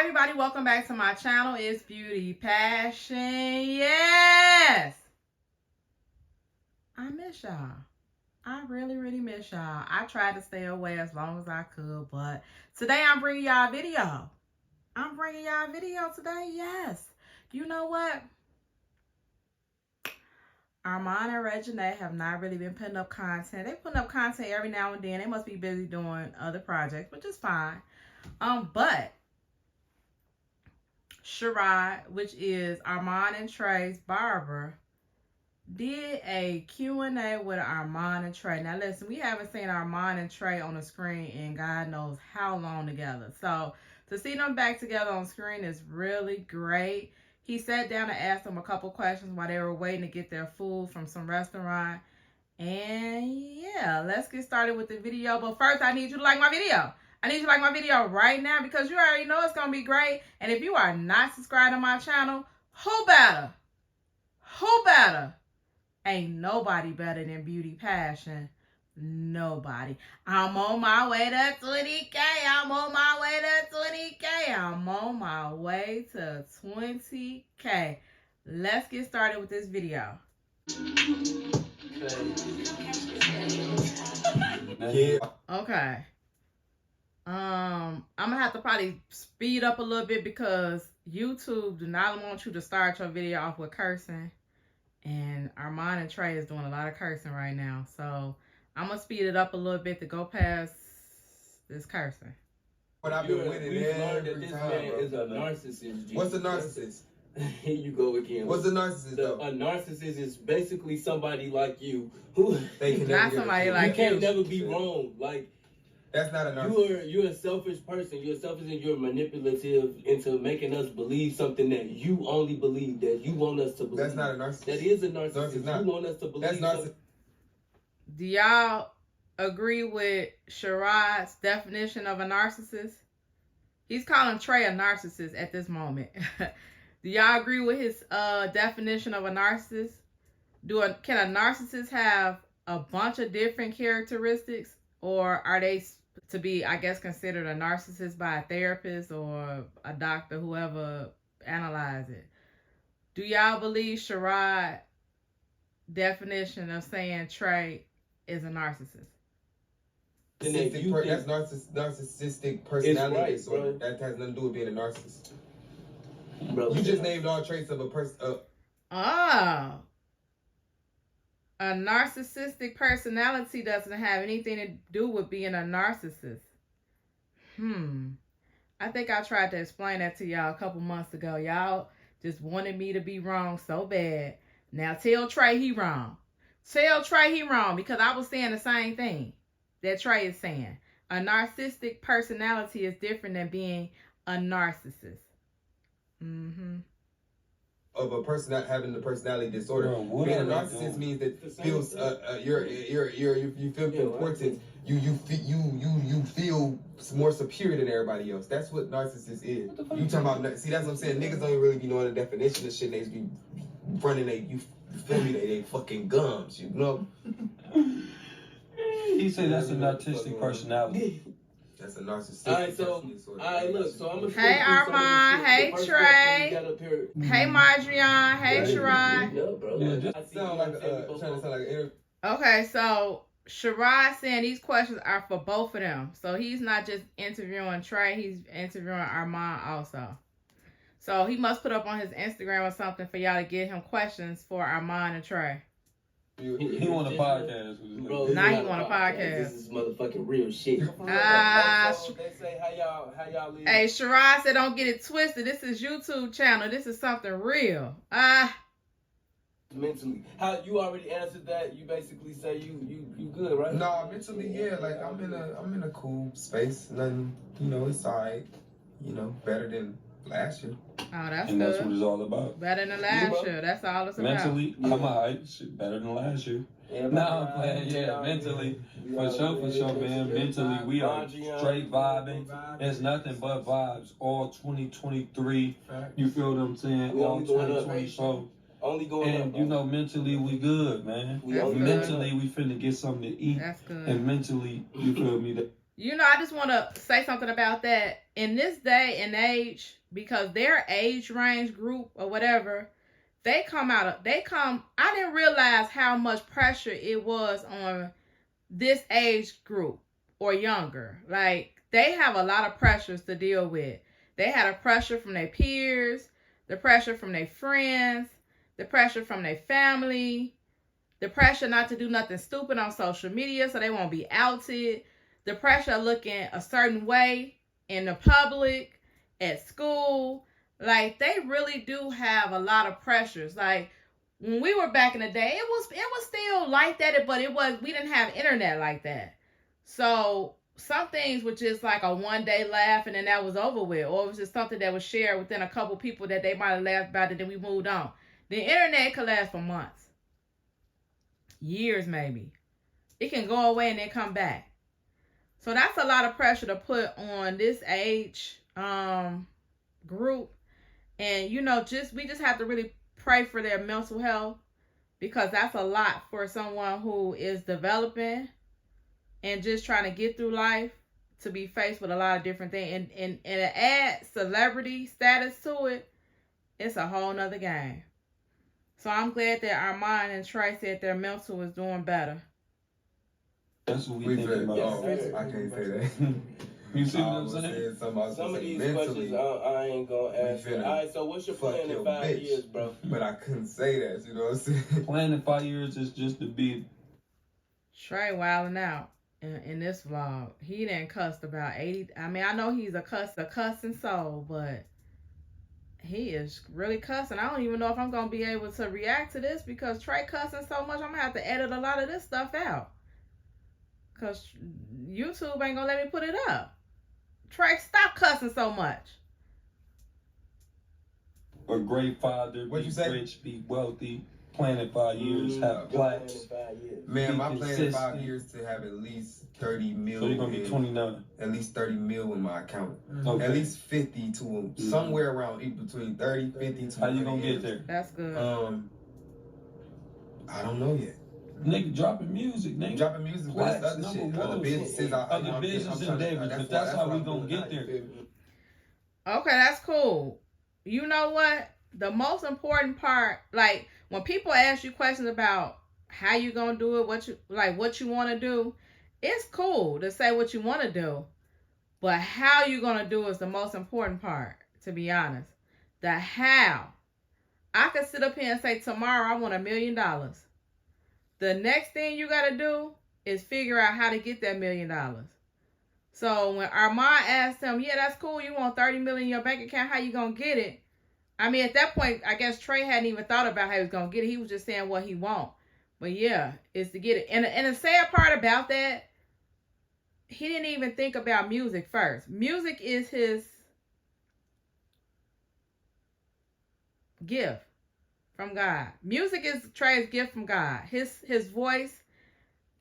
everybody, welcome back to my channel. It's Beauty Passion. Yes, I miss y'all. I really miss y'all. I tried to stay away as long as I could, but today I'm bringing y'all a video. Today. Yes, you know what, Armon and REGINAE have not really been putting up content. They putting up content every now and then. They must be busy doing other projects, which is fine. But Sharrod, which is Armon and Trey's barber, did a Q&A with Armon and Trey. Now listen, we haven't seen Armon and Trey on the screen in God knows how long together. So to see them back together on screen is really great. He sat down and asked them a couple questions while they were waiting to get their food from some restaurant. And yeah, let's get started with the video. But first, I need you to like my video. I need you to like my video right now because you already know it's going to be great. And if you are not subscribed to my channel, who better? Who better? Ain't nobody better than Beauty Passion. Nobody. I'm on my way to 20K. I'm on my way to 20K. Let's get started with this video. Okay. I'm gonna have to probably speed up a little bit because YouTube do not want you to start your video off with cursing, and Armon and Trey is doing a lot of cursing right now, so I'm gonna speed it up a little bit to go past this cursing. But I've been winning. We've learned that this man is a narcissist. G. What's a narcissist? Here you go again. What's a narcissist though? A narcissist is basically somebody like you who they can not somebody like you. You can't never be wrong. Like, that's not a narcissist. You're a selfish person. You're selfish and you're manipulative into making us believe something that you only believe, that you want us to believe. That's not a narcissist. That is a narcissist. You want us to believe. That's narcissist. Do y'all agree with Sharrod's definition of a narcissist? He's calling Trey a narcissist at this moment. Do y'all agree with his definition of a narcissist? Can a narcissist have a bunch of different characteristics, or are they to be, I guess, considered a narcissist by a therapist or a doctor, whoever analyze it? Do y'all believe Sharrod's definition of saying Trey is a narcissist? That's narcissistic personality disorder. Right, that has nothing to do with being a narcissist. Bro, you just named all traits of a person. A narcissistic personality doesn't have anything to do with being a narcissist. I think I tried to explain that to y'all a couple months ago. Y'all just wanted me to be wrong so bad. Now tell Trey he wrong. Tell Trey he wrong, because I was saying the same thing that Trey is saying. A narcissistic personality is different than being a narcissist. Of a person not having the personality disorder. Being a narcissist means that feels you feel important. You feel more superior than everybody else. That's what narcissist is. You talking about? See, that's what I'm saying. Niggas don't even really be knowing the definition of shit. They just be running you feel me? They fucking gums. You know. He said that's a narcissistic personality. That's a narcissistic. Alright, look, so I'm gonna hey Armon, hey Trey, hey Marjion, hey Sharrod. No, bro. Trying to sound like an interview. Okay, so Sharrod saying these questions are for both of them. So he's not just interviewing Trey, he's interviewing Armon also. So he must put up on his Instagram or something for y'all to get him questions for Armon and Trey. He want a podcast. Bro, now he want a podcast. This is motherfucking real shit. They say how y'all live. Hey, Sharrod said don't get it twisted. This is YouTube channel. This is something real. Mentally. How you already answered that? You basically say you good, right? No, mentally, yeah. Like I'm in a cool space. Nothing, it's alright. Better than last year. Oh, that's and good. That's what it's all about. Better than last year. That's all it's about. Mentally, I'm alright. Shit, better than last year. Yeah, I'm playing. Yeah, mentally. For sure, man. Mentally, we are straight vibing. There's nothing but vibes. All 2023. You feel what I'm saying? All 2024. Only going up. Mentally, we good, man. Mentally, we finna get something to eat. That's good. And mentally, you feel me? You know, I just want to say something about that. In this day and age, because their age range group or whatever, I didn't realize how much pressure it was on this age group or younger. Like, they have a lot of pressures to deal with. They had a pressure from their peers, the pressure from their friends, the pressure from their family, the pressure not to do nothing stupid on social media so they won't be outed, the pressure of looking a certain way in the public, at school. Like, they really do have a lot of pressures. Like, when we were back in the day, it was still like that, but we didn't have internet like that. So some things were just like a one-day laugh and then that was over with. Or it was just something that was shared within a couple people that they might have laughed about it, then we moved on. The internet could last for months. Years, maybe. It can go away and then come back. So that's a lot of pressure to put on this age group. And, you know, we just have to really pray for their mental health, because that's a lot for someone who is developing and just trying to get through life, to be faced with a lot of different things. And to add celebrity status to it, it's a whole nother game. So I'm glad that Armon and Trey said their mental was doing better. That's what we think about. I can't say that. You see what I'm saying? Some of these questions I ain't gonna answer. Alright, so what's your plan in 5 years, bro? But I couldn't say that, you know what I'm saying? Plan in 5 years is just to be... Trey wilding out in this vlog. He done cussed about 80. I mean, I know he's a cussing soul, but he is really cussing. I don't even know if I'm gonna be able to react to this, because Trey cussing so much, I'm gonna have to edit a lot of this stuff out, because YouTube ain't gonna let me put it up. Trey, stop cussing so much. A great father, What'd you say? rich, be wealthy, plan in 5 years, have plaques. Man, my plan in 5 years to have at least 30 mil. So you're gonna be 29. At least 30 mil in my account. Okay. At least 50 to somewhere around between 30, 50 to. How you gonna get there? That's good. I don't know yet. Nigga, dropping music, nigga. Dropping music, but it's other shit. Other businesses. Other business endeavors, but that's how we gonna get there. Okay, that's cool. You know what? The most important part, like, when people ask you questions about how you gonna do it, what you want to do, it's cool to say what you want to do, but how you gonna do is the most important part, to be honest. The how. I could sit up here and say, tomorrow I want $1 million. The next thing you got to do is figure out how to get that $1 million. So when Armon asked him, yeah, that's cool, you want 30 million in your bank account, how you going to get it? I mean, at that point, I guess Trey hadn't even thought about how he was going to get it. He was just saying what he want. But yeah, it's to get it. And the sad part about that, he didn't even think about music first. Music is his gift from God. Music is Trey's gift from God. His voice,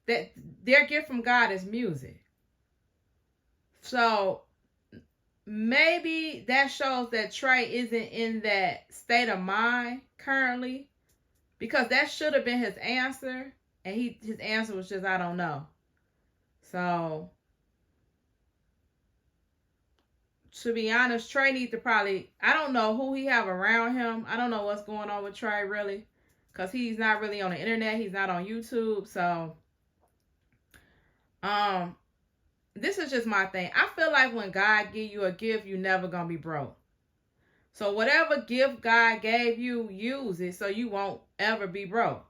that their gift from God is music. So maybe that shows that Trey isn't in that state of mind currently, because that should have been his answer, and his answer was just, I don't know. So to be honest, Trey needs to probably, I don't know who he have around him. I don't know what's going on with Trey, really, because he's not really on the internet. He's not on YouTube. So, this is just my thing. I feel like when God give you a gift, you never gonna be broke. So whatever gift God gave you, use it so you won't ever be broke.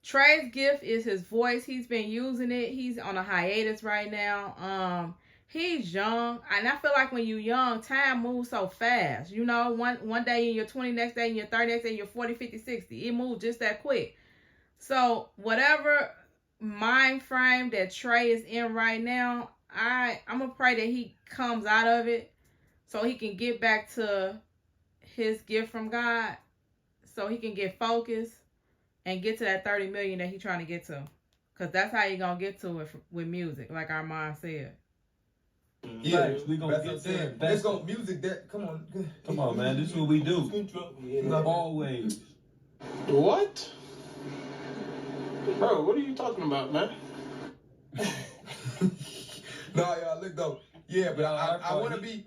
Trey's gift is his voice. He's been using it. He's on a hiatus right now. He's young, and I feel like when you're young, time moves so fast. You know, one day you're 20, next day you're 30, next day you're 40, 50, 60. It moves just that quick. So whatever mind frame that Trey is in right now, I'm going to pray that he comes out of it so he can get back to his gift from God, so he can get focused and get to that 30 million that he's trying to get to. Because that's how you're going to get to it with music, like our mom said. Yeah, we gonna get there. Let's go music. That come on, man. This is what we do. Always. What? Bro, what are you talking about, man? No, y'all look though. Yeah, but I want to be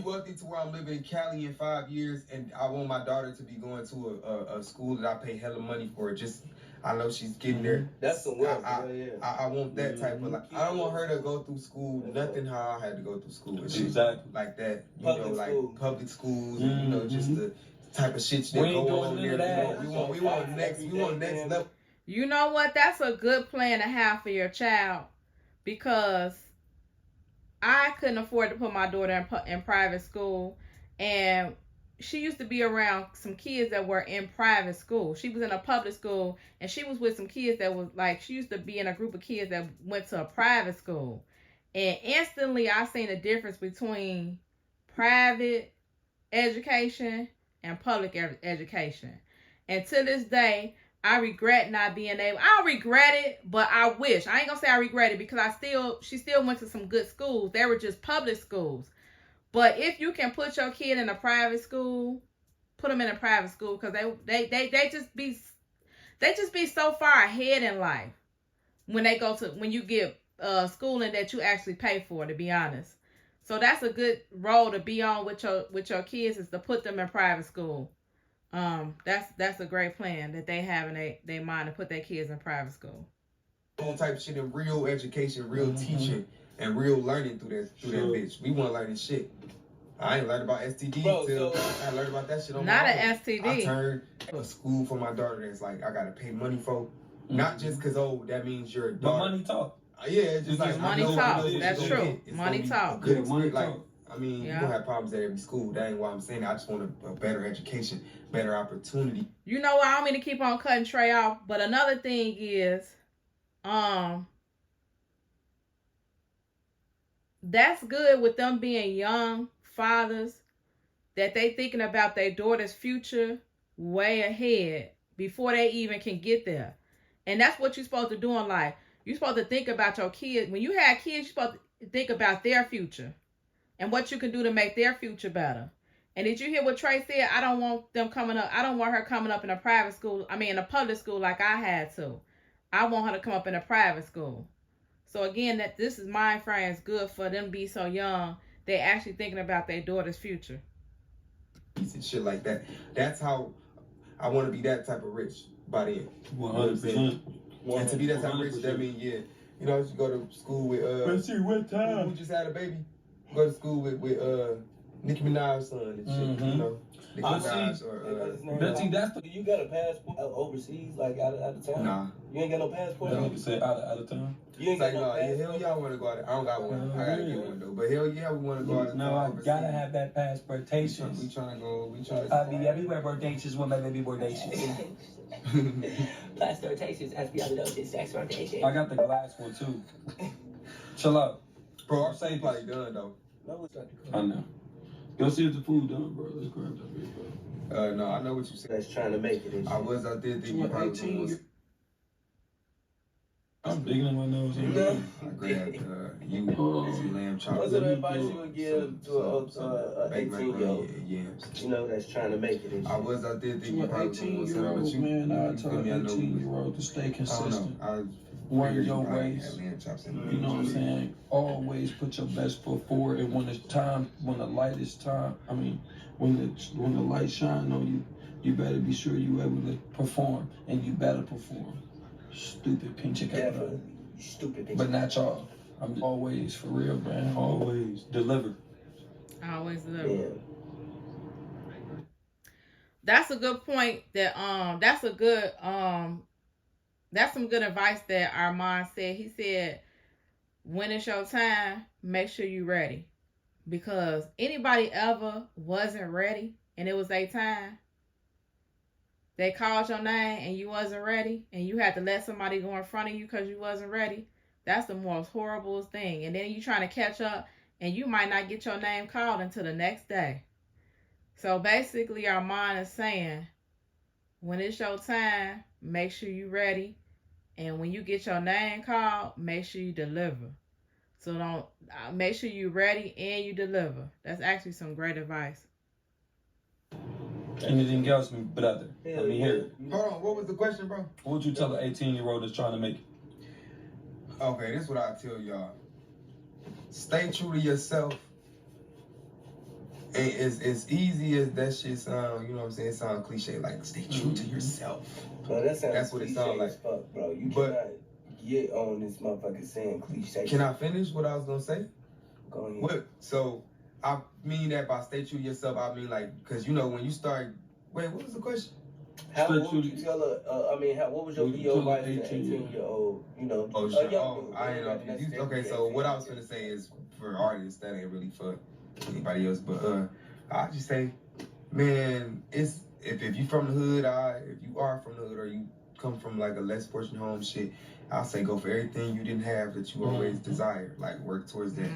wealthy to where I'm living in Cali in 5 years, and I want my daughter to be going to a school that I pay hella money for. Just I know she's getting there. That's some wealth. I want that type of I don't want her to go through school nothing how I had to go through school and shit Exactly. like that. You Public know, like school. public schools, and, you know, just the type of shit that go on there. We want next level. You know what? That's a good plan to have for your child, because I couldn't afford to put my daughter in private school, and she used to be around some kids that were in private school. She was in a public school, and she was with some kids that was like, she used to be in a group of kids that went to a private school. And instantly I seen the difference between private education and public education. And to this day, I regret not being able. I don't regret it, but I wish. I ain't gonna say I regret it, because she still went to some good schools. They were just public schools. But if you can put your kid in a private school, put them in a private school, because they just be so far ahead in life when you get schooling that you actually pay for, to be honest. So that's a good role to be on with your kids, is to put them in private school. That's a great plan that they have in their mind, to put their kids in private school. All type of shit in real education, real teaching, and real learning through that bitch. We want learning shit. I ain't learned about STD till I learned about that shit on not my an own. STD. I turned a school for my daughter that's like I gotta pay money for, not just because that means you're a daughter. But money talk. Yeah, it's just like money talk. That's true. Money talk. Good money like, talk. I mean, you gonna have problems at every school. That ain't why I'm saying that. I just want a better education, better opportunity. You know what? I don't mean to keep on cutting Trey off, but another thing is, that's good with them being young fathers, that they thinking about their daughter's future way ahead before they even can get there. And that's what you're supposed to do in life. You're supposed to think about your kids. When you have kids, you're supposed to think about their future and what you can do to make their future better. And did you hear what Trey said? I don't want them coming up. I don't want her coming up in a private school. I mean, in a public school like I had to. I want her to come up in a private school. So again, that this is mind frame is good for them to be so young. They actually thinking about their daughter's future. And shit like that. That's how I want to be, that type of rich by the end. 100%. And to be that type of rich, that means, you know, you go to school with Let's see what time. who just had a baby. Go to school with Nicki Minaj's son and shit, you know. Nicki Minaj or You got a passport overseas, like out of town? Nah. You ain't got no passport? You say out of town? You ain't got no passport? Hell yeah, I want to go out. I don't got one. I gotta get one though. But hell yeah, we want to go out. No, I gotta have that passportation. We trying to go. I'll be everywhere bodacious with my baby bodacious. Plastotations, espialidocious, sex rotation. I got the glass one too. Chill out. Bro, our safe probably done though. I know. Go see if the food done, bro. Let's grab that big, bro. No, I know what you said. That's trying to make it. I was out there thinking you probably was. I'm digging in my nose. I grabbed you lamb chops. What's the advice you would give to a 18-year-old? You know, that's trying to make it. I was out there thinking you probably was, but you, man, I told an 18-year-old to stay consistent. Learn your ways. You know what I'm saying? Always put your best foot forward, and when it's time, when the light is time, I mean, when the light shine on you, you better be sure you able to perform, and you better perform. Stupid pink chicken. Stupid pink. But not y'all. I'm always for real, man. Always deliver. Always deliver. Yeah. That's a good point. That's some good advice that Armon said. He said, when it's your time, make sure you're ready. Because anybody ever wasn't ready and it was their time, they called your name and you wasn't ready, and you had to let somebody go in front of you because you wasn't ready. That's the most horrible thing. And then you trying to catch up, and you might not get your name called until the next day. So basically, Armon is saying, when it's your time, make sure you're ready. And when you get your name called, make sure you deliver. So make sure you're ready and you deliver. That's actually some great advice. Anything else, brother? Let me hear it. Hold on, what was the question, bro? What would you tell an 18-year-old that's trying to make it? Okay, this is what I tell y'all. stay true to yourself. And as easy as that shit sound, you know what I'm saying? It sounds cliche, like stay true to yourself. Bro, that's what it sounds like. Fuck, bro. You cannot get on this motherfucker saying cliche. Can I finish what I was gonna say? Go ahead. What? So I mean that by stay true to yourself, I mean like, cause you know when you start. Wait, what was the question? What would you tell what was your VO advice to an 18-year-old, you know? Oh, sure. I ain't know. Okay, so what I was gonna say is for artists, that ain't really for anybody else, but I just say, man, it's if you from the hood, if you are from the hood or you come from like a less fortunate home, shit, I'll say go for everything you didn't have that you always desired. Like work towards that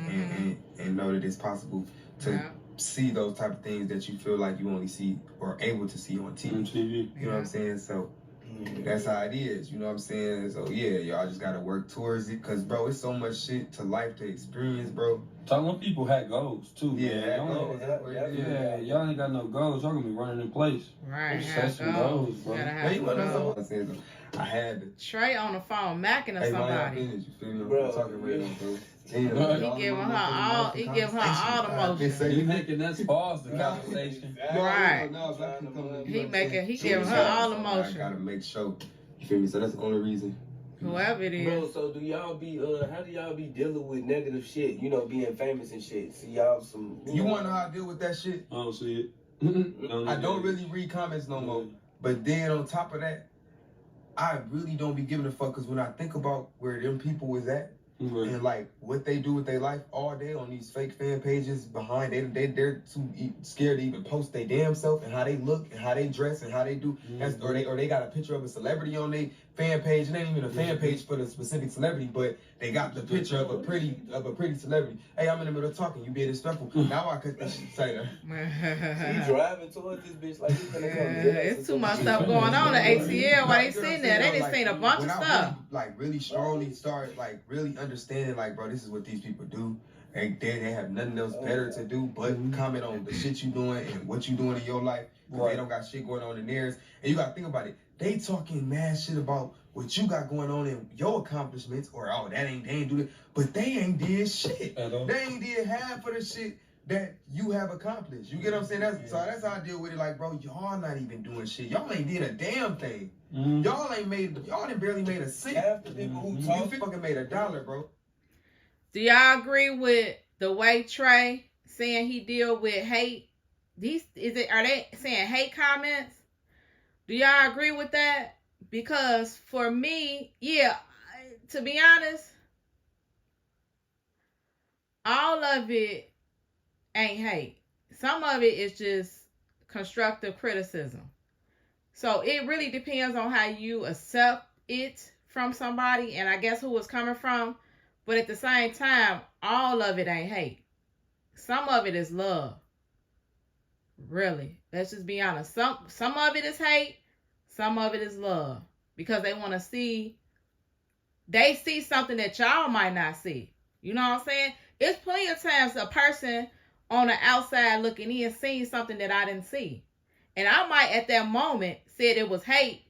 and know that it's possible to see those type of things that you feel like you only see or able to see on TV. You know what I'm saying? So that's how it is. You know what I'm saying? So yeah, y'all just gotta work towards it. Cause bro, it's so much shit to life to experience, bro. Some people had goals too. Yeah, man. Y'all ain't got no goals. Y'all gonna be running in place. Right. Set some goals, bro. I had to. Trey on the phone macking at somebody. You feel me? Bro, talking right now, bro. He giving her all the motion. He making us pause the conversation. Right. He giving her all the motion. I gotta make sure. You feel me? So that's the only reason. Whoever it is. Bro, so do y'all be how do y'all be dealing with negative shit? You know, being famous and shit. See y'all some. You wanna know how I deal with that shit? I don't see it. I don't really read comments no more. But then on top of that, I really don't be giving a fuck, because when I think about where them people was at and like what they do with their life all day on these fake fan pages behind, they're too scared to even post their damn self and how they look and how they dress and how they do. Or they got a picture of a celebrity on their fan page. It ain't even a fan page for the specific celebrity, but they got the picture of a pretty celebrity. Hey, I'm in the middle of talking. You being disrespectful. Now I cut that shit. Say that. He driving towards this bitch like he's gonna come. It's too much stuff going on at ATL while they sitting there. They just seen a bunch of stuff. Really strongly start really understanding, like, bro, this is what these people do. They have nothing else better to do but comment on the shit you doing and what you doing in your life. They don't got shit going on in theirs. And you gotta think about it. They talking mad shit about what you got going on in your accomplishments, or they ain't do it, but they ain't did shit. They ain't did half of the shit that you have accomplished. You get what I'm saying? That's how I deal with it. Like, bro, y'all not even doing shit. Y'all ain't did a damn thing. Y'all done barely made a cent. Half the people who talk fucking made $1, bro. Do y'all agree with the way Trey saying he deal with hate? Are they saying hate comments? Do y'all agree with that? Because for me, yeah, to be honest, all of it ain't hate. Some of it is just constructive criticism. So it really depends on how you accept it from somebody, and I guess who it's coming from. But at the same time, all of it ain't hate. Some of it is love. Really. Let's just be honest. Some of it is hate. Some of it is love. Because they want to see something that y'all might not see. You know what I'm saying? It's plenty of times a person on the outside looking in seeing something that I didn't see. And I might at that moment said it was hate.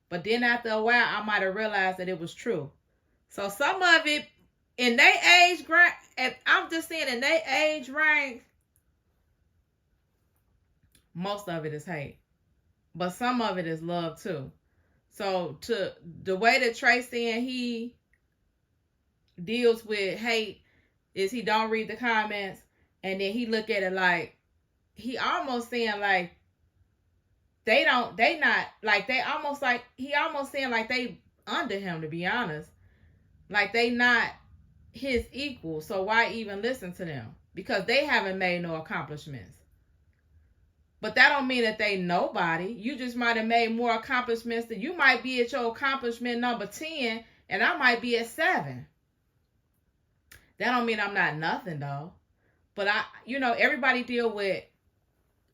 But then after a while, I might have realized that it was true. So some of it, in their age, I'm just saying in their age range, most of it is hate. But some of it is love too. So to the way that Trey saying he deals with hate is he don't read the comments, and then he look at it like he almost saying like he almost saying like they under him, to be honest. Like they not his equal, so why even listen to them? Because they haven't made no accomplishments. But that don't mean that they nobody. You just might have made more accomplishments than you might be at your accomplishment number 10, and I might be at 7. That don't mean I'm not nothing though. But everybody deal with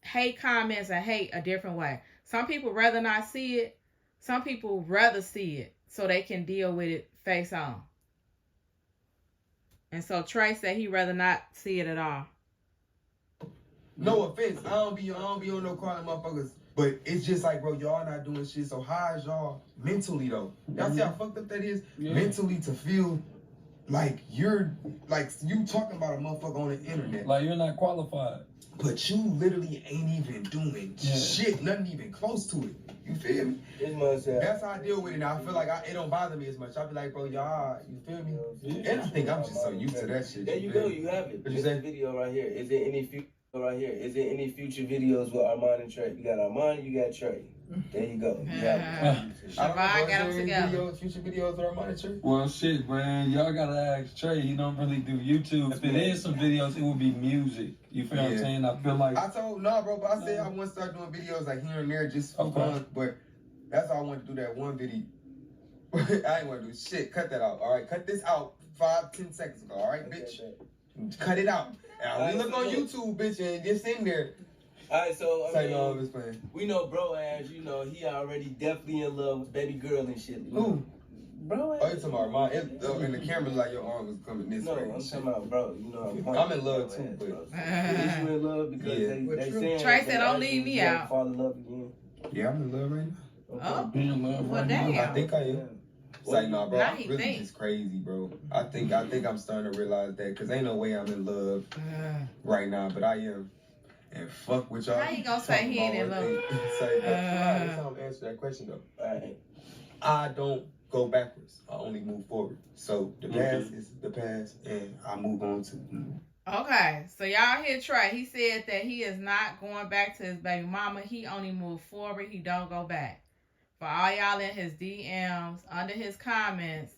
hate comments and hate a different way. Some people rather not see it. Some people rather see it so they can deal with it face on. And so Trey said he'd rather not see it at all. No offense, I don't be on no crying motherfuckers, but it's just like, bro, y'all not doing shit. So how is y'all mentally though? Y'all see how fucked up that is? Mentally to feel like you talking about a motherfucker on the internet. Like you're not qualified. But you literally ain't even doing shit, nothing even close to it. You feel me? That's how I deal with it now. I feel like it don't bother me as much. I be like, bro, y'all, you feel me? And I think I'm just so used to that shit. There you go, you have it. This video right here. Is there any future videos with Armon and Trey? You got Armon, you got Trey. There you go. You have it. Sharrod got them together. Future videos with Armon and Trey? Well, shit, man. Y'all gotta ask Trey. He don't really do YouTube. If it is some videos, it would be music. You feel what I'm saying? I feel like... I told, bro, but I said I want to start doing videos like here and there just for fun. But that's all I want to do, that one video. I ain't want to do shit. Cut that out, all right? Cut this out 5-10 seconds ago, all right, bitch? Cut it out. And we look on YouTube, bitch, and just in there. Alright, so we know bro as you know, he already definitely in love with baby girl and shit. Who? Bro, oh, you talking about mine? In the camera, like your arm was coming this way. No, I'm talking about bro. You know, I'm in love too, but you in love because they saying Trey said, "Don't leave me out." Fall in love again. Yeah, I'm in love right now. Be in love right damn. now. I think I am. It's like, nah, bro, Now I'm he really think. just crazy, bro. I think I'm starting to realize that, because ain't no way I'm in love right now, but I am. And fuck with y'all. How you gonna say he ain't in love? That's how I'm answering that question, though. Alright. I don't go backwards. I only move forward. So the past is the past, and I move on to... Okay, so y'all hear Trey. He said that he is not going back to his baby mama. He only moved forward. He don't go back. For all y'all in his DMs, under his comments,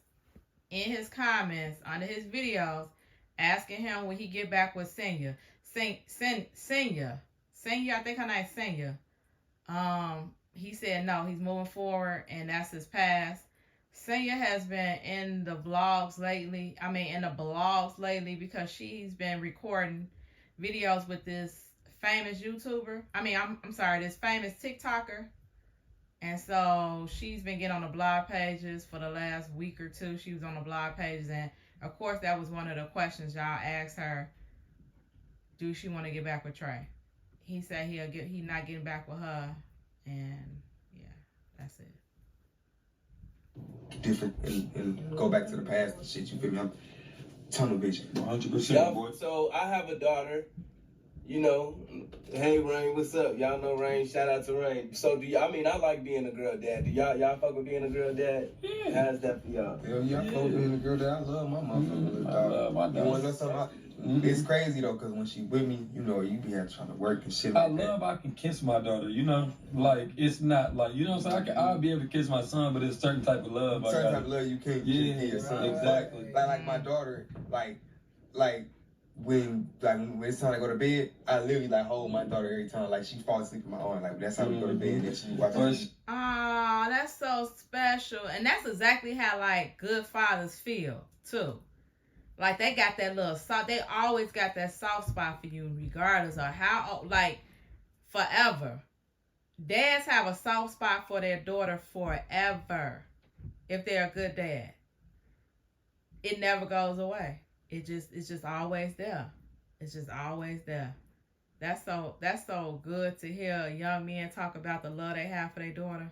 under his videos, asking him when he get back with Senya. Senya, I think her name's Senya. He said no, he's moving forward, and that's his past. Senya has been in the blogs lately. Because she's been recording videos with this famous YouTuber. This famous TikToker. And so she's been getting on the blog pages for the last week or two. She was on the blog pages, and of course that was one of the questions y'all asked her. Do she want to get back with Trey? He said he's not getting back with her, and yeah, that's it. Different and go back to the past and shit. You feel me? I'm tunnel vision. 100%, boy. So I have a daughter. You know, hey Rain, what's up? Y'all know Rain. Shout out to Rain. So do y'all? I like being a girl dad. Do y'all fuck with being a girl dad? Yeah. How's that for y'all? Hell yeah, I fuck with being a girl dad. I love my motherfucker. I love my daughter. You wanna know something? It's crazy though, cause when she with me, you know, you be trying to work and shit like that. I can kiss my daughter, you know? Like, it's not like, you know what I'm saying? I'll be able to kiss my son, but it's a certain type of love. Certain type of love you can't give your son. Exactly. Like my daughter, like when it's time to go to bed, I literally hold my daughter every time. Like she falls asleep in my arm. Like that's how we go to bed, and then she watches. Oh, that's so special. And that's exactly how good fathers feel too. Like they got that little soft, they always got that soft spot for you regardless of how, forever. Dads have a soft spot for their daughter forever if they're a good dad. It never goes away. It's just always there. It's just always there. That's so good to hear young men talk about the love they have for their daughter.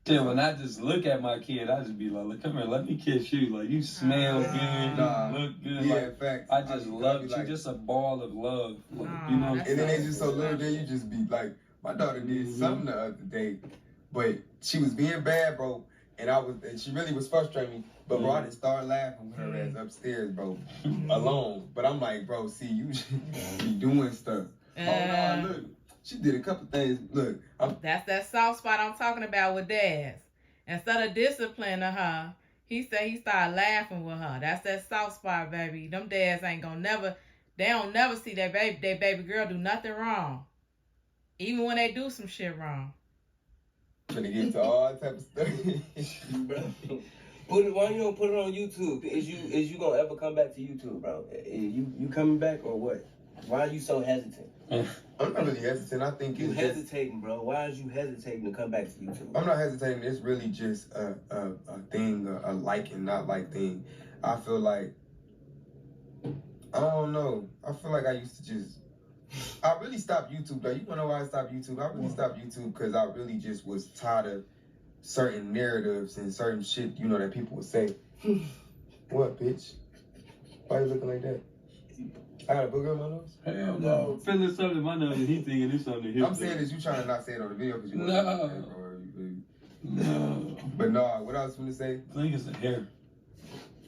Yeah, when I just look at my kid, I just be like, look, come here, let me kiss you. Like, you smell good, you look good. Yeah, like, facts. I just love you. Just a ball of love. Like, you know? And then they just so little, then you just be like, my daughter did something the other day, but she was being bad, bro, and she really was frustrating me. But bro, I didn't start laughing with her ass upstairs, bro, alone. But I'm like, bro, see, you be doing stuff. Oh no, look. She did a couple things. Look, that's that soft spot I'm talking about with dads. Instead of disciplining her, he said he started laughing with her. That's that soft spot, baby. Them dads ain't gonna they don't never see their baby girl do nothing wrong. Even when they do some shit wrong. Gonna get to all type of stuff. Why you don't put it on YouTube? Is you gonna ever come back to YouTube, bro? You coming back or what? Why are you so hesitant? I'm not really hesitant. I think you hesitating, bro. Why is you hesitating to come back to YouTube? I'm not hesitating. It's really just a thing, a like and not like thing. I feel like, I don't know. I feel like I used to just, I really stopped YouTube though. You wanna know why I stopped YouTube? I really stopped YouTube because I really just was tired of certain narratives and certain shit, that people would say. What, bitch? Why you looking like that? I got a booger in my nose? Hell no. Feeling something in my nose and he thinking it's something here. I'm saying is you trying to not say it on the video because you want No. But no, what I was going to say? I think it's the hair.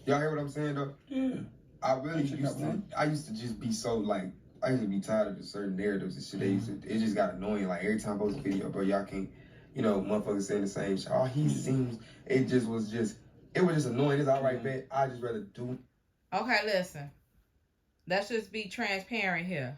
Y'all hear what I'm saying though? Yeah. I used to just be so like, I used to be tired of the certain narratives and shit. It just got annoying. Like every time I post a video, bro, y'all can't, motherfuckers saying the same shit. Oh, he seems, it was just annoying. It's all right, man. I just rather do. Okay, listen. Let's just be transparent here.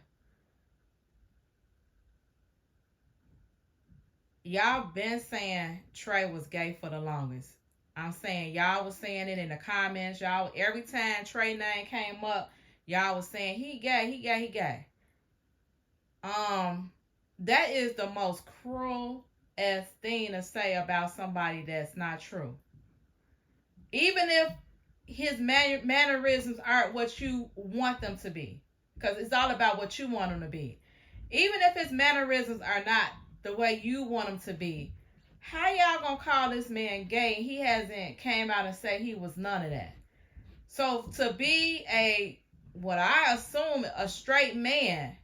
Y'all been saying Trey was gay for the longest. I'm saying y'all was saying it in the comments. Y'all, every time Trey name came up, y'all was saying he gay. That is the most cruel-ass thing to say about somebody that's not true. Even if his mannerisms aren't what you want them to be, because it's all about what you want them to be. Even if his mannerisms are not the way you want them to be, how y'all gonna call this man gay? He hasn't came out and say he was none of that. So to be what I assume a straight man,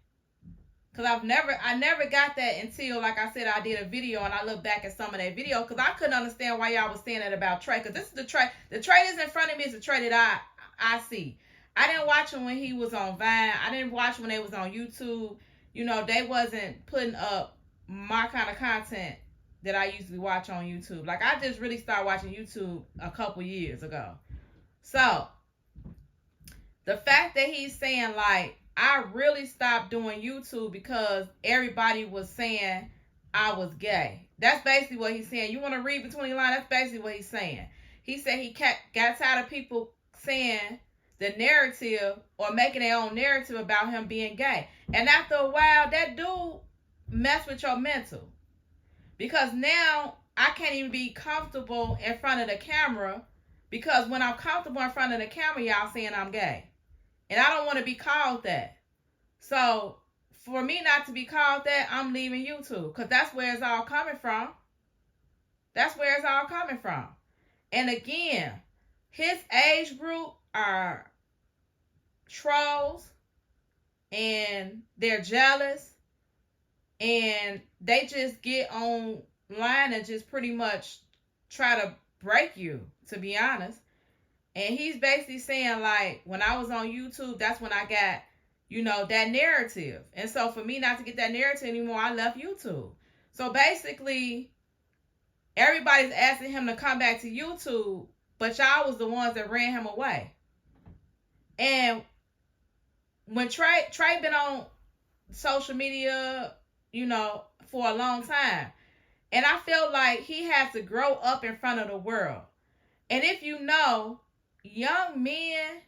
because I never got that until, like I said, I did a video and I looked back at some of that video because I couldn't understand why y'all was saying that about Trey. Because this is the Trey that's in front of me is the Trey that I see. I didn't watch him when he was on Vine. I didn't watch when they was on YouTube. They wasn't putting up my kind of content that I usually watch on YouTube. Like, I just really started watching YouTube a couple years ago. So, the fact that he's saying, like, I really stopped doing YouTube because everybody was saying I was gay. That's basically what he's saying. You want to read between the lines? That's basically what he's saying. He said he got tired of people saying the narrative or making their own narrative about him being gay. And after a while, that dude messed with your mental. Because now I can't even be comfortable in front of the camera, because when I'm comfortable in front of the camera, y'all saying I'm gay. And I don't want to be called that. So for me not to be called that, I'm leaving YouTube, because that's where it's all coming from. That's where it's all coming from. And again, his age group are trolls, and they're jealous, and they just get online and just pretty much try to break you, to be honest. And he's basically saying, like, when I was on YouTube, that's when I got, that narrative. And so for me not to get that narrative anymore, I left YouTube. So basically, everybody's asking him to come back to YouTube, but y'all was the ones that ran him away. And when Trey been on social media, for a long time, and I felt like he has to grow up in front of the world. And if young men,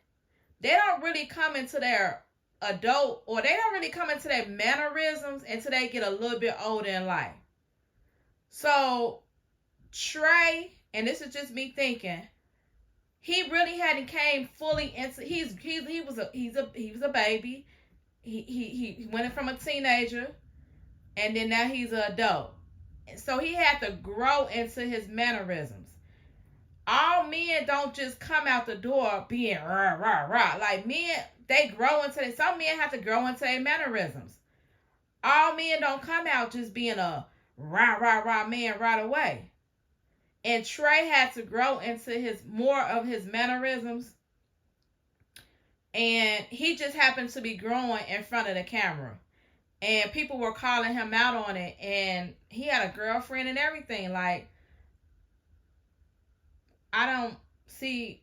they don't really come into their adult, or they don't really come into their mannerisms until they get a little bit older in life. So Trey, and this is just me thinking, he really hadn't came fully into, he was a baby. He went from a teenager, and then now he's an adult. So he had to grow into his mannerisms. All men don't just come out the door being rah, rah, rah. Like, men, they grow into it. Some men have to grow into their mannerisms. All men don't come out just being a rah, rah, rah man right away. And Trey had to grow into more of his mannerisms. And he just happened to be growing in front of the camera. And people were calling him out on it. And he had a girlfriend and everything. Like, I don't see,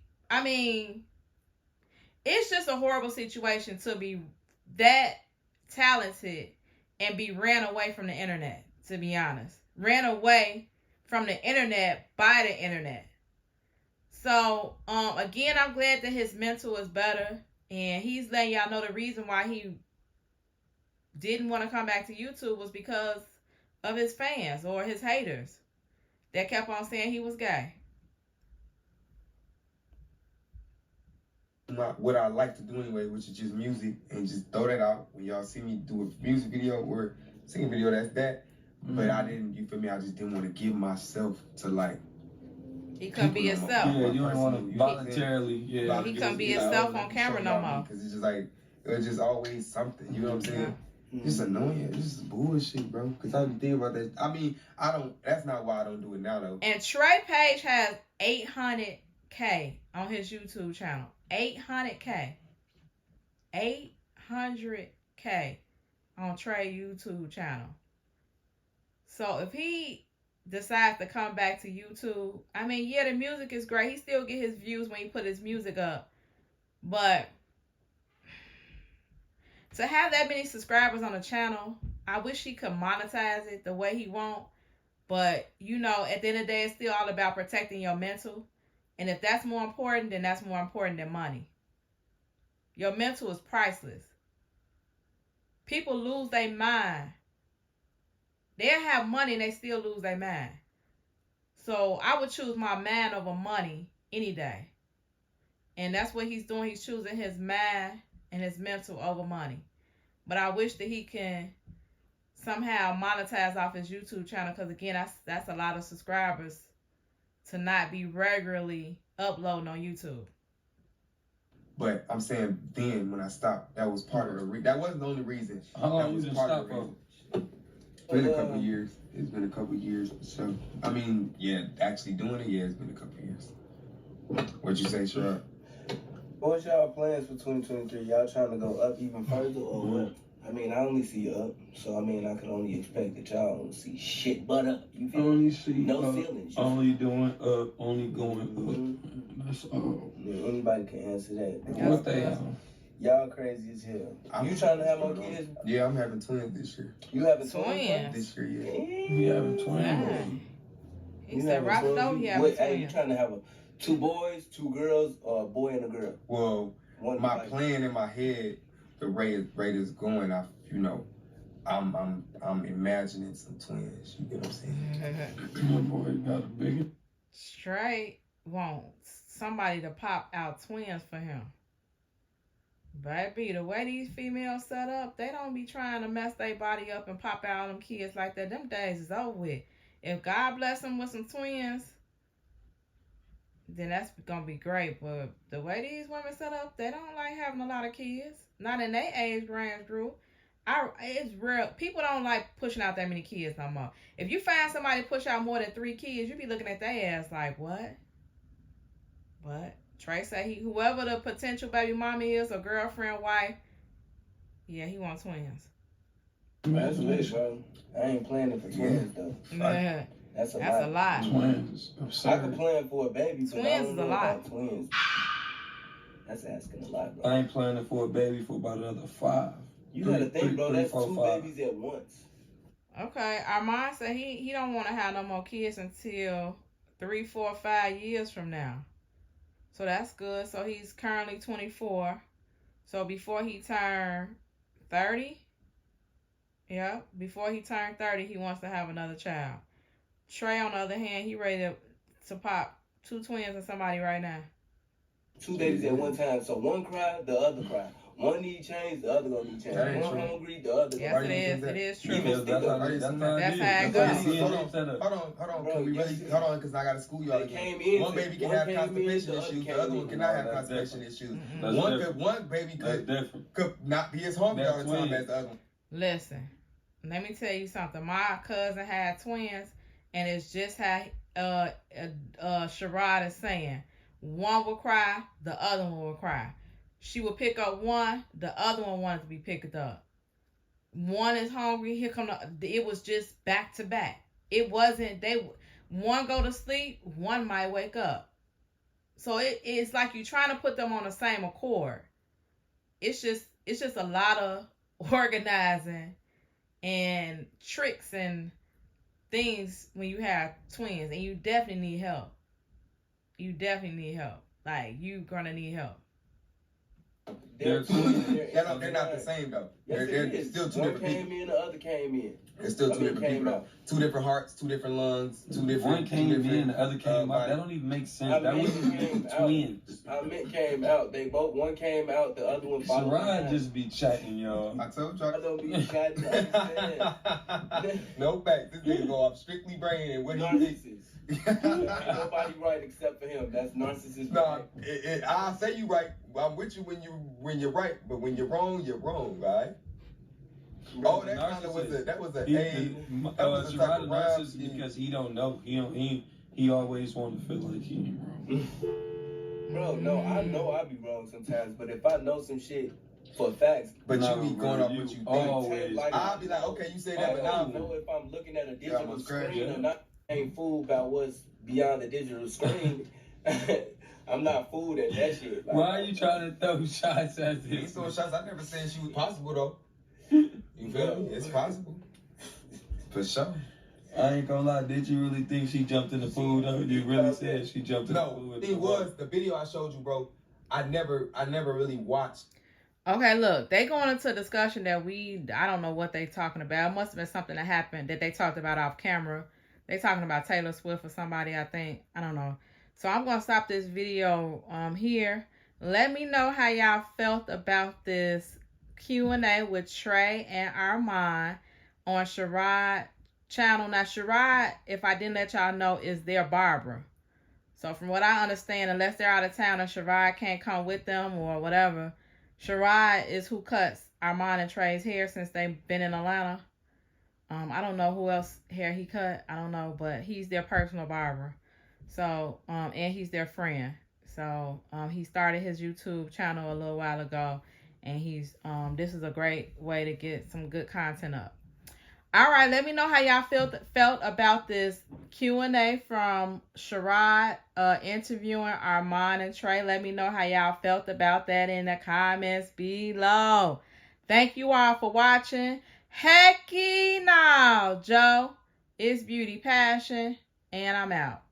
it's just a horrible situation to be that talented and be ran away from the internet, to be honest. Ran away from the internet by the internet. So, again, I'm glad that his mental is better. And he's letting y'all know the reason why he didn't want to come back to YouTube was because of his fans or his haters that kept on saying he was gay. What I like to do anyway, which is just music, and just throw that out. When y'all see me do a music video or singing video, that's that. Mm-hmm. But I didn't, you feel me? I just didn't want to give myself to, like, He couldn't be himself. Yeah, you don't want to voluntarily. Yeah, he couldn't be himself on camera no more. Because it's just like it was just always something. You know what I'm saying? Just annoying. It's just bullshit, bro. Because I think about that. I mean, I don't. That's not why I don't do it now, though. And Trey page has 800K on his YouTube channel. 800K. 800K on Trey YouTube channel. So if he decides to come back to YouTube, I mean, yeah, the music is great. He still get his views when he put his music up. But to have that many subscribers on the channel, I wish he could monetize it the way he want. But, you know, at the end of the day, it's still all about protecting your mental. And if that's more important, then that's more important than money. Your mental is priceless. People lose their mind. They'll have money and they still lose their mind. So I would choose my mind over money any day. And that's what he's doing. He's choosing his mind and his mental over money. But I wish that he can somehow monetize off his YouTube channel, because again, that's a lot of subscribers to not be regularly uploading on YouTube. But I'm saying then when I stopped, that was part of the reason. That wasn't the only reason. How long you been stopped for? It's been a couple of years. It's been a couple of years. So I mean, yeah, actually doing it, yeah, it's been a couple of years. What'd you say, Sharrod? What's y'all plans for 2023? Y'all trying to go up even further or what? I mean, I only see up, so I mean, I can only expect that y'all don't see shit but up. You feel Only me? see No up, feelings. only doing up, only going up. That's all. Yeah, anybody can answer that. What they have? Y'all crazy as hell. You trying to have more kids? Yeah, I'm having twins this year. You having Twins? This year, yeah. We having twins. Dang. He You said having right twins? though he having What, hey, you twins. trying to have two boys, two girls, or a boy and a girl? Well, One my like- plan in my head, the rate is going. I'm imagining some twins. You get what I'm saying? My boy got a big. Trey wants somebody to pop out twins for him. Baby, the way these females set up, they don't be trying to mess their body up and pop out them kids like that. Them days is over with. If God bless them with some twins, then that's gonna be great. But the way these women set up, they don't like having a lot of kids. Not in their age range group. It's real. People don't like pushing out that many kids no more. If you find somebody push out more than 3 kids, you be looking at their ass like, what? But Trey say whoever the potential baby mommy is, or girlfriend, wife, yeah, he wants twins. That's lit, bro. I ain't planning for twins though. Yeah. That's a That's lot. a lot. Twins. I could plan for a baby, but I Twins don't is a know lot. about twins. That's asking a lot, bro. I ain't planning for a baby for about another 5. You gotta think, bro. That's 4, 2 5. babies at once. Okay, Armand said he don't want to have no more kids until 3, 4, 5 years from now. So that's good. So he's currently 24. So before he turned 30, yeah, before he turned 30, he wants to have another child. Trey, on the other hand, he ready to pop 2 twins in somebody right now. 2 babies at one time. So one cry, the other cry. One need change, the other gonna need change. That ain't One true. hungry, the other Yes, gonna it is. It is true. Even That's how it That's is. how it goes. Hold on. Can we really? Hold on, because I got to school y'all They again. came in. One baby can one have came constipation in, issues. The came other one in. cannot have That's constipation different. issues. That's One different. one baby That's different. could not be as hungry all the That's time twins. as the other one. Listen, let me tell you something. My cousin had twins, and it's just how Sharrod is saying. One will cry, the other one will cry. She would pick up one, the other one wanted to be picked up. One is hungry, here come it was just back to back. It wasn't, one go to sleep, one might wake up. So it's like you're trying to put them on the same accord. It's just a lot of organizing and tricks and things when you have twins, and you definitely need help. You definitely need help. Like, you gonna need help. They're They're not the same though. Yes, They're still 2 one different came people. in, the other came in. It's still 2 different came people though. out. 2 different hearts, 2 different lungs, 2 different. One came in, the other came out. body. That don't even make sense. I That mean, wouldn't came be out. twins. I meant came out. They both, one came out, the other one followed. Sharrod just be chatting, y'all. I told I y'all. don't be chatting. I understand. No facts. This nigga go off strictly brain and what he thinks. Narcissists. Nobody right except for him. That's narcissism. No, I'll say you right. I'm with you when you're right, but when you're wrong, right? Oh, that kind of was a Sharrod a narcissist because he don't know. He always want to feel like he ain't wrong. Bro, no, I know I be wrong sometimes, but if I know some shit for facts, but you be going off what you think. Always. I'll be like, okay, you say that, but now I know if I'm looking at a digital screen or not. I ain't fooled about what's beyond the digital screen. I'm not fooled at that shit. Like, why are you trying to throw shots at You this? throw shots. I never said she was possible though. You feel me? It's possible. For sure. I ain't gonna lie, did you really think she jumped in the pool though? You really said she jumped in the pool? No, it was the video I showed you, bro. I never really watched. Okay, look, they going into a discussion that I don't know what they talking about. It must have been something that happened that they talked about off camera. They talking about Taylor Swift or somebody, I think. I don't know. So I'm going to stop this video here. Let me know how y'all felt about this Q&A with Trey and Armon on Sharrod channel. Now, Sharrod, if I didn't let y'all know, is their barber. So from what I understand, unless they're out of town and Sharrod can't come with them or whatever, Sharrod is who cuts Armon and Trey's hair since they've been in Atlanta. I don't know who else hair he cut. I don't know, but he's their personal barber. So, and he's their friend. So, he started his YouTube channel a little while ago, and this is a great way to get some good content up. All right, let me know how y'all felt about this Q&A from Sharrod interviewing Armon and Trey. Let me know how y'all felt about that in the comments below. Thank you all for watching. Hecky now, Joe. It's Beauty Passion, and I'm out.